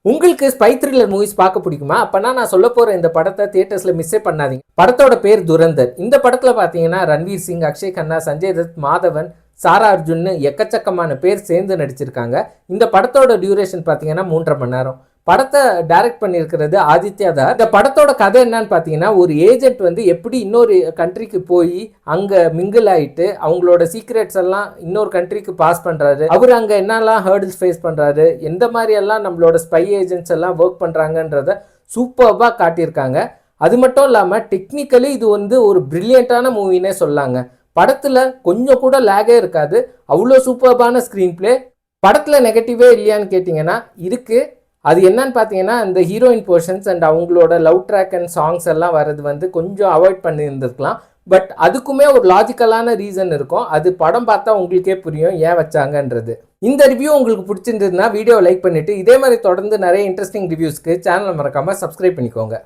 உங்களுக்கு spy thriller movies பார்க்க பிடிக்குமா? அப்பனா நான் சொல்ல போற இந்த படத்தை தியேட்டர்ஸ்ல மிஸ்ஸே பண்ணாதீங்க. படத்தோட பேர் துரந்தர். இந்த படத்துல பாத்தீங்கன்னா ரன்வீர் சிங், அக்ஷய் கண்ணா, சஞ்சய் தத், மாதவன், சாரா அர்ஜுன்னு எக்கச்சக்கமான பேர் சேர்ந்து நடிச்சிருக்காங்க. இந்த படத்தோட டியூரேஷன் பாத்தீங்கன்னா 3.5 மணி நேரம். படத்தை டைரக்ட் பண்ணியிருக்கிறது ஆதித்யா தார். இந்த படத்தோட கதை என்னன்னு பார்த்தீங்கன்னா, ஒரு ஏஜென்ட் வந்து எப்படி இன்னொரு கண்ட்ரிக்கு போய் அங்கே மிங்கிள் ஆகிட்டு அவங்களோட சீக்ரெட்ஸ் எல்லாம் இன்னொரு கண்ட்ரிக்கு பாஸ் பண்ணுறாரு. அவர் அங்கே என்னெல்லாம் ஹேர்டில்ஸ் ஃபேஸ் பண்ணுறாரு, எந்த மாதிரி எல்லாம் நம்மளோட ஸ்பை ஏஜென்ட்ஸ் எல்லாம் ஒர்க் பண்ணுறாங்கன்றத சூப்பர்பாக காட்டியிருக்காங்க. அது மட்டும் இல்லாமல் டெக்னிக்கலி இது வந்து ஒரு பிரில்லியண்ட்டான மூவினே சொல்லாங்க. படத்தில் கொஞ்சம் கூட லேகே இருக்காது. அவ்வளோ சூப்பர்பான ஸ்க்ரீன் பிளே. படத்தில் நெகட்டிவே இல்லையான்னு கேட்டிங்கன்னா இருக்குது. அது என்னன்னு பார்த்தீங்கன்னா, இந்த ஹீரோயின் போர்ஷன்ஸ் அண்ட் அவங்களோட லவ் ட்ராக் அண்ட் சாங்ஸ் எல்லாம் வர்றது வந்து கொஞ்சம் அவாய்ட் பண்ணியிருந்துருக்கலாம். பட் அதுக்குமே ஒரு லாஜிக்கலான ரீசன் இருக்கும். அது படம் பார்த்தா உங்களுக்கே புரியும் ஏன் வச்சாங்கன்றது. இந்த ரிவ்யூ உங்களுக்கு பிடிச்சிருந்ததுன்னா வீடியோவை லைக் பண்ணிவிட்டு இதே மாதிரி தொடர்ந்து நிறைய இன்ட்ரெஸ்டிங் ரிவ்யூஸ்க்கு சேனலை மறக்காமல் சப்ஸ்கிரைப் பண்ணிக்கோங்க.